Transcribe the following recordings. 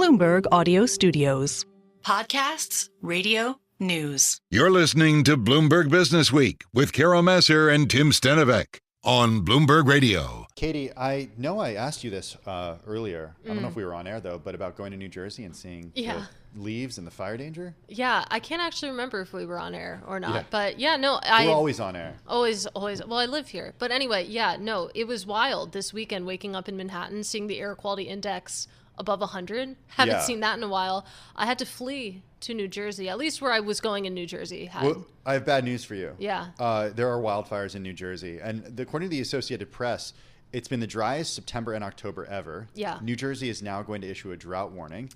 Bloomberg Audio Studios. Podcasts, radio, news. You're listening to Bloomberg Businessweek with Massar and Tim Stenovec on Bloomberg Radio. Katie, I know I asked you this earlier. I don't know if we were on air, though, but about going to New Jersey and seeing the leaves and the fire danger? Yeah, I can't actually remember if we were on air or not. Yeah. But yeah, no. We're always on air. Always. Well, I live here. But anyway, yeah, no, it was wild this weekend waking up in Manhattan, seeing the air quality index above 100. Haven't seen that in a while. I had to flee to New Jersey, at least where I was going in New Jersey. Well, I have bad news for you. Yeah. There are wildfires in New Jersey. And according to the Associated Press, it's been the driest September and October ever. Yeah. New Jersey is now going to issue a drought warning.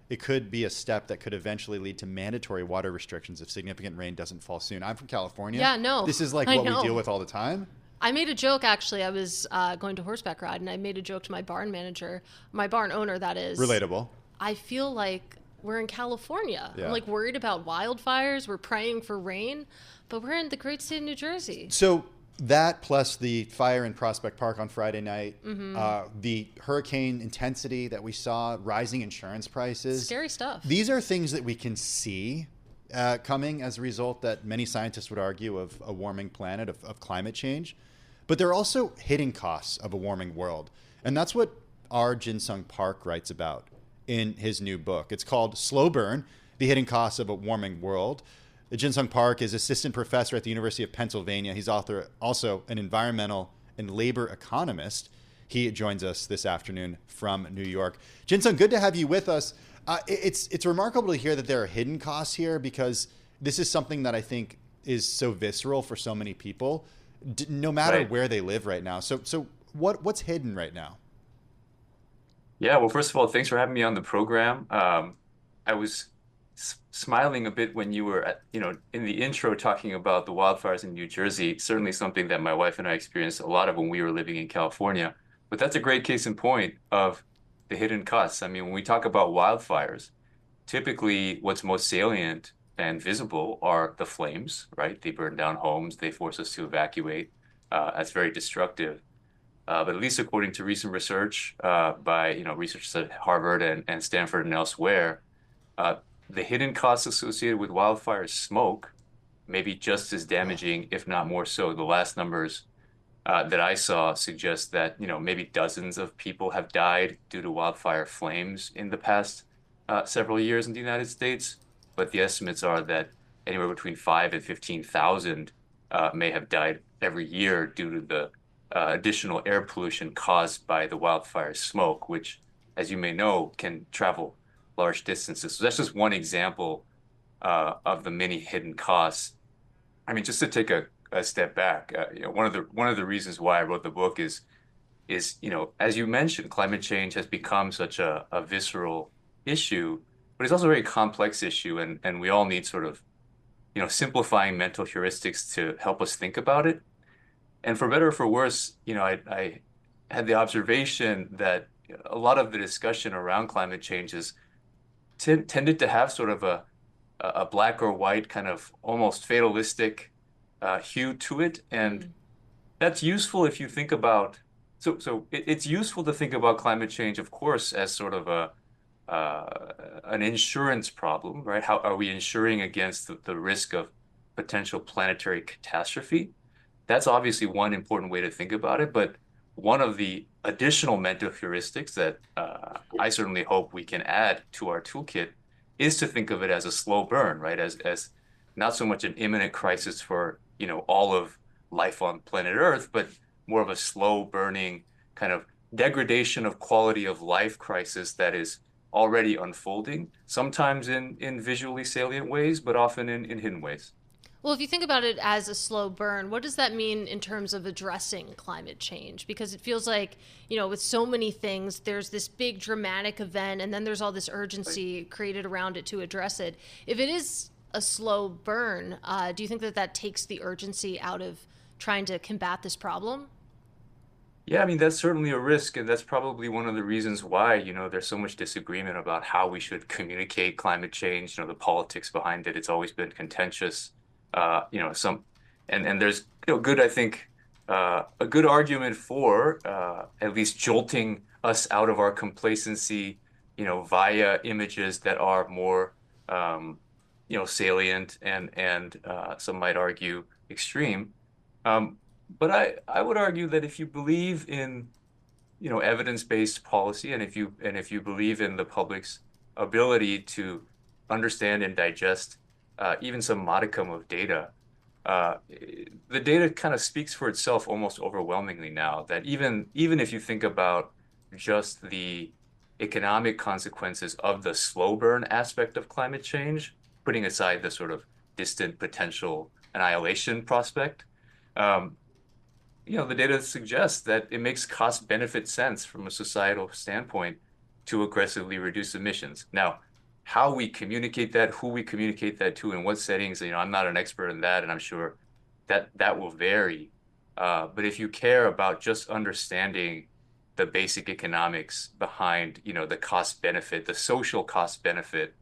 It could be a step that could eventually lead to mandatory water restrictions if significant rain doesn't fall soon. I'm from California. Yeah, no. This is like what we deal with all the time. I made a joke, actually. I was going to horseback ride, and I made a joke to my barn manager, my barn owner, that is. Relatable. I feel like we're in California. Yeah. I'm like worried about wildfires. We're praying for rain, but we're in the great state of New Jersey. So that plus the fire in Prospect Park on Friday night, the hurricane intensity that we saw, rising insurance prices. Scary stuff. These are things that we can see coming as a result that many scientists would argue of a warming planet, of climate change. But there are also hidden costs of a warming world. And that's what our Jisung Park writes about in his new book. It's called Slow Burn, The Hidden Costs of a Warming World. Jisung Park is assistant professor at the University of Pennsylvania. He's also an environmental and labor economist. He joins us this afternoon from New York. Jisung, good to have you with us. It's remarkable to hear that there are hidden costs here, because this is something that I think is so visceral for so many people, no matter where they live right now. So what's hidden right now? Yeah, well, first of all, thanks for having me on the program. I was smiling a bit when you were, in the intro talking about the wildfires in New Jersey. Certainly something that my wife and I experienced a lot of when we were living in California. But that's a great case in point of the hidden costs. I mean, when we talk about wildfires, typically what's most salient and visible are the flames, right? They burn down homes. They force us to evacuate. That's very destructive. But at least according to recent research by researchers at Harvard and Stanford and elsewhere, the hidden costs associated with wildfire smoke may be just as damaging, if not more so. The last numbers that I saw suggest that maybe dozens of people have died due to wildfire flames in the past several years in the United States. But the estimates are that anywhere between 5,000 and 15,000 may have died every year due to the additional air pollution caused by the wildfire smoke, which, as you may know, can travel large distances. So that's just one example of the many hidden costs. I mean, just to take a step back, one of the reasons why I wrote the book is as you mentioned, climate change has become such a visceral issue, but it's also a very complex issue, and we all need sort of simplifying mental heuristics to help us think about it. And for better or for worse, I had the observation that a lot of the discussion around climate change is tended to have sort of a black or white kind of almost fatalistic hue to it. And that's useful if you think about, it's useful to think about climate change, of course, as sort of an insurance problem, right? How are we insuring against the risk of potential planetary catastrophe? That's obviously one important way to think about it. But one of the additional mental heuristics that I certainly hope we can add to our toolkit is to think of it as a slow burn, right? As not so much an imminent crisis for, all of life on planet Earth, but more of a slow burning kind of degradation of quality of life crisis that is already unfolding, sometimes in visually salient ways, but often in hidden ways. Well, if you think about it as a slow burn, what does that mean in terms of addressing climate change? Because it feels like, with so many things, there's this big dramatic event, and then there's all this urgency created around it to address it. If it is a slow burn, do you think that takes the urgency out of trying to combat this problem? Yeah, I mean, that's certainly a risk, and that's probably one of the reasons why, there's so much disagreement about how we should communicate climate change, the politics behind it. It's always been contentious. And there's good, I think, a good argument for at least jolting us out of our complacency, via images that are more, salient and some might argue extreme. But I would argue that if you believe in, evidence-based policy, and if you believe in the public's ability to understand and digest even some modicum of data, uh, the data kind of speaks for itself almost overwhelmingly now. That even if you think about just the economic consequences of the slow burn aspect of climate change, putting aside the sort of distant potential annihilation prospect, um, the data suggests that it makes cost benefit sense from a societal standpoint to aggressively reduce emissions. Now, how we communicate that, who we communicate that to, in what settings, I'm not an expert in that, and I'm sure that will vary. But if you care about just understanding the basic economics behind, the cost benefit, the social cost benefit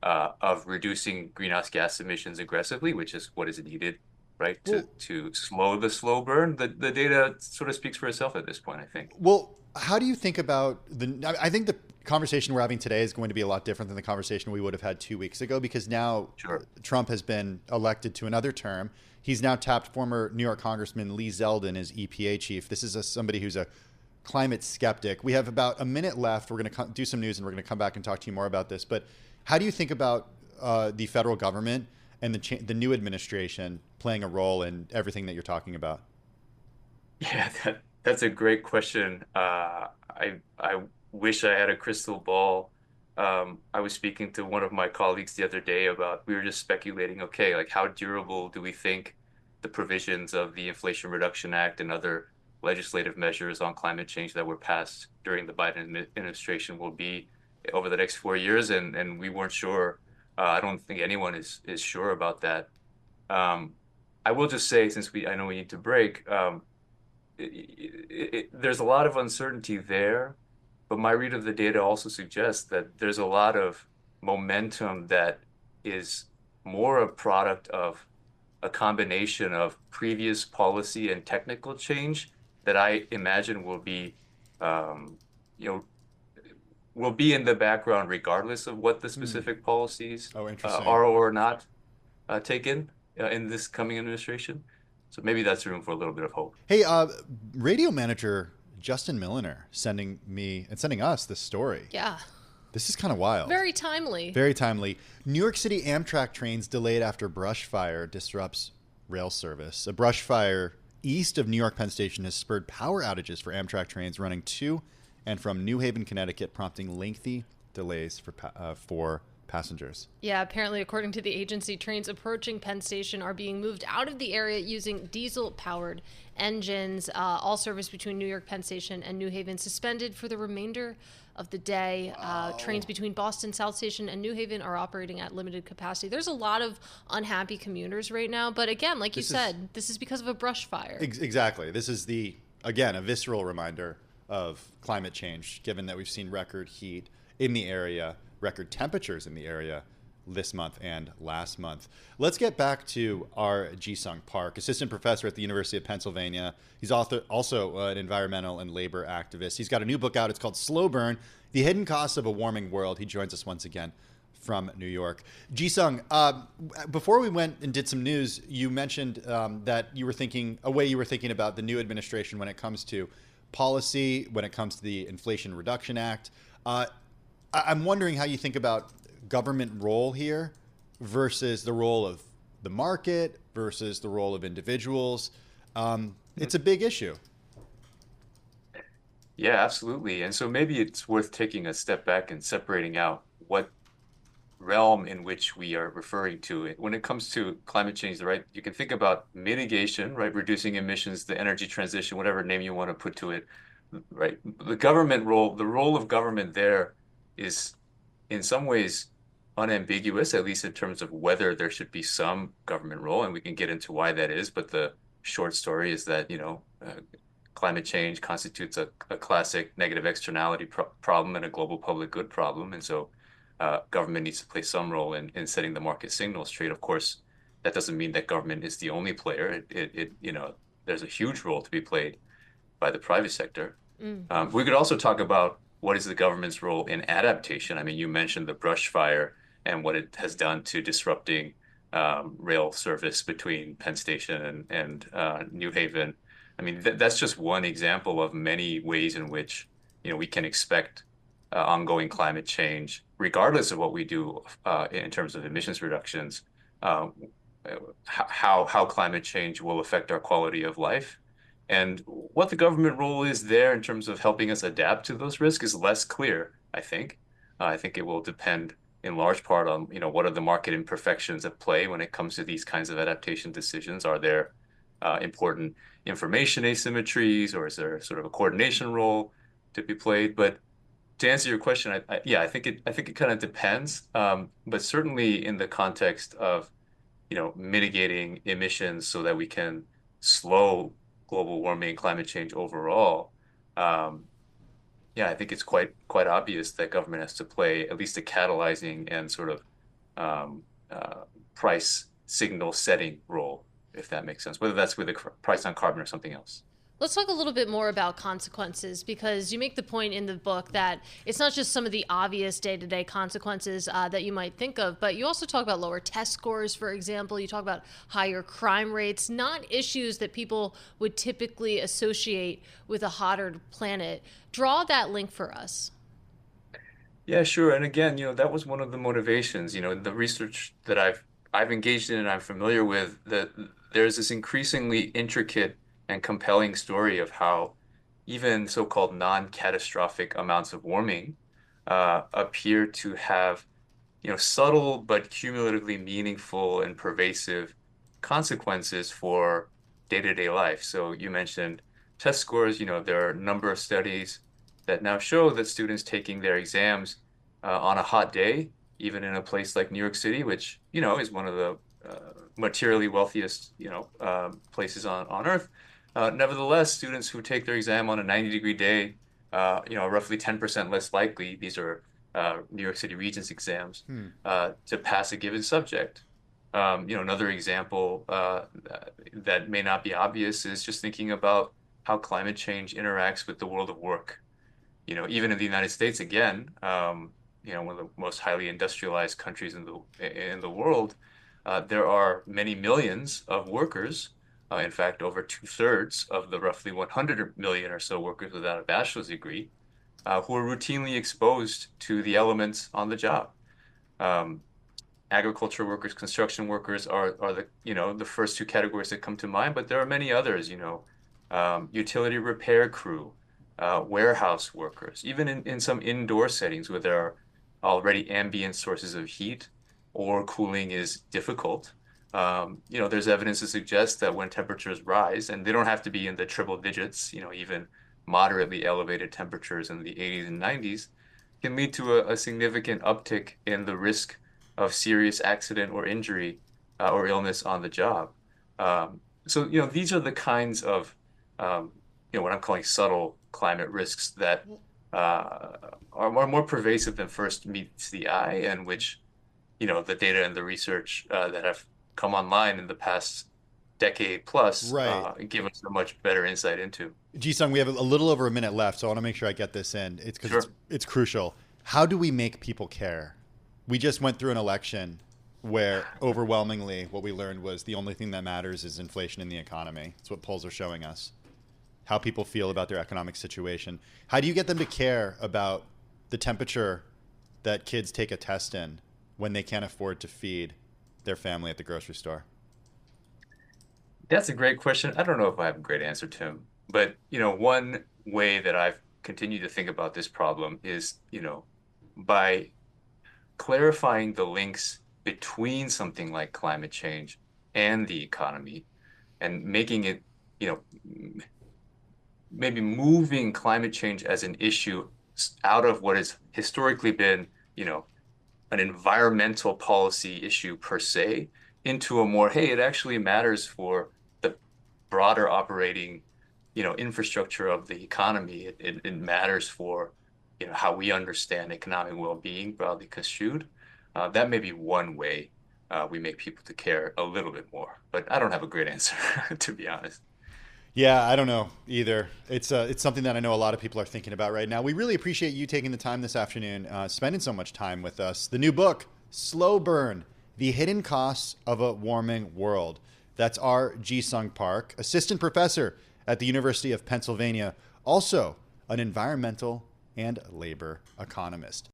of reducing greenhouse gas emissions aggressively, which is what is needed, right, to slow the slow burn, the data sort of speaks for itself at this point, I think. Well, how do you think about I think the conversation we're having today is going to be a lot different than the conversation we would have had 2 weeks ago, because now Trump has been elected to another term. He's now tapped former New York Congressman Lee Zeldin as EPA chief. This is somebody who's a climate skeptic. We have about a minute left. We're going to do some news and we're going to come back and talk to you more about this. But how do you think about the federal government and the new administration playing a role in everything that you're talking about? Yeah, that's a great question. I wish I had a crystal ball. I was speaking to one of my colleagues the other day we were just speculating, okay, like how durable do we think the provisions of the Inflation Reduction Act and other legislative measures on climate change that were passed during the Biden administration will be over the next 4 years? And we weren't sure. I don't think anyone is sure about that. I will just say, since I know we need to break, there's a lot of uncertainty there, but my read of the data also suggests that there's a lot of momentum that is more a product of a combination of previous policy and technical change that I imagine will be, will be in the background regardless of what the specific policies are or not taken in this coming administration. So maybe that's room for a little bit of hope. Hey, radio manager Justin Milliner sending us this story. Yeah. This is kind of wild. Very timely. Very timely. New York City Amtrak trains delayed after brush fire disrupts rail service. A brush fire east of New York Penn Station has spurred power outages for Amtrak trains running to and from New Haven, Connecticut, prompting lengthy delays for passengers. Yeah, apparently, according to the agency, trains approaching Penn Station are being moved out of the area using diesel-powered engines. All service between New York Penn Station and New Haven suspended for the remainder of the day. Trains between Boston South Station and New Haven are operating at limited capacity. There's a lot of unhappy commuters right now, but again, like you said, this is because of a brush fire. Exactly. This is a visceral reminder of climate change, given that we've seen record heat in the area, record temperatures in the area this month and last month. Let's get back to our Jisung Park, assistant professor at the University of Pennsylvania. He's also an environmental and labor activist. He's got a new book out. It's called Slow Burn, The Hidden Costs of a Warming World. He joins us once again from New York. Jisung, before we went and did some news, you mentioned that you were thinking about the new administration when it comes to policy, when it comes to the Inflation Reduction Act. I'm wondering how you think about government role here versus the role of the market versus the role of individuals. It's a big issue. Yeah, absolutely. And so maybe it's worth taking a step back and separating out what realm in which we are referring to it. When it comes to climate change, right, you can think about mitigation, right, reducing emissions, the energy transition, whatever name you want to put to it, right? The role of government there is in some ways unambiguous, at least in terms of whether there should be some government role, and we can get into why that is. But the short story is that, climate change constitutes a classic negative externality problem and a global public good problem. And so government needs to play some role in setting the market signal straight. Of course, that doesn't mean that government is the only player. There's a huge role to be played by the private sector. We could also talk about what is the government's role in adaptation? I mean, you mentioned the brush fire and what it has done to disrupting rail service between Penn Station and New Haven. I mean, that's just one example of many ways in which, we can expect ongoing climate change, regardless of what we do in terms of emissions reductions, uh, how climate change will affect our quality of life. And what the government role is there in terms of helping us adapt to those risks is less clear, I think. I think it will depend in large part on, what are the market imperfections at play when it comes to these kinds of adaptation decisions? Are there important information asymmetries, or is there sort of a coordination role to be played? But to answer your question, yeah, I think it kind of depends. But certainly in the context of, mitigating emissions so that we can slow global warming and climate change overall, yeah, I think it's quite obvious that government has to play at least a catalyzing and sort of price signal setting role, if that makes sense, whether that's with a price on carbon or something else. Let's talk a little bit more about consequences, because you make the point in the book that it's not just some of the obvious day-to-day consequences that you might think of, but you also talk about lower test scores, for example. You talk about higher crime rates, not issues that people would typically associate with a hotter planet. Draw that link for us. Yeah, sure. And again, that was one of the motivations, the research that I've engaged in and I'm familiar with, that there's this increasingly intricate and compelling story of how even so-called non-catastrophic amounts of warming appear to have, subtle but cumulatively meaningful and pervasive consequences for day-to-day life. So you mentioned test scores. There are a number of studies that now show that students taking their exams on a hot day, even in a place like New York City, which, is one of the materially wealthiest, places on Earth. Nevertheless, students who take their exam on a 90-degree day, roughly 10% less likely, these are New York City Regents exams, to pass a given subject. Another example that may not be obvious is just thinking about how climate change interacts with the world of work. Even in the United States, again, one of the most highly industrialized countries in the world, there are many millions of workers. In fact, over 2/3 of the roughly 100 million or so workers without a bachelor's degree, who are routinely exposed to the elements on the job. Agriculture workers, construction workers are the first two categories that come to mind, but there are many others. Utility repair crew, warehouse workers, even in some indoor settings where there are already ambient sources of heat or cooling is difficult. There's evidence to suggest that when temperatures rise, and they don't have to be in the triple digits, even moderately elevated temperatures in the 80s and 90s can lead to a significant uptick in the risk of serious accident or injury or illness on the job. So these are the kinds of, what I'm calling subtle climate risks that are more pervasive than first meets the eye, and which, the data and the research that have come online in the past decade plus give us a much better insight into. Jisung, we have a little over a minute left, so I want to make sure I get this in. It's because it's crucial. How do we make people care? We just went through an election where overwhelmingly what we learned was the only thing that matters is inflation in the economy. That's what polls are showing us. How people feel about their economic situation. How do you get them to care about the temperature that kids take a test in when they can't afford to feed their family at the grocery store? That's a great question. I don't know if I have a great answer, Tim, but one way that I've continued to think about this problem is, by clarifying the links between something like climate change and the economy, and making it, maybe moving climate change as an issue out of what has historically been, an environmental policy issue per se, into a more, hey, it actually matters for the broader operating, infrastructure of the economy. It matters for, how we understand economic well-being broadly construed. That may be one way we make people to care a little bit more, but I don't have a great answer, to be honest. Yeah, I don't know either. It's something that I know a lot of people are thinking about right now. We really appreciate you taking the time this afternoon, spending so much time with us. The new book, Slow Burn, The Hidden Costs of a Warming World. That's our Jisung Park, assistant professor at the University of Pennsylvania, also an environmental and labor economist.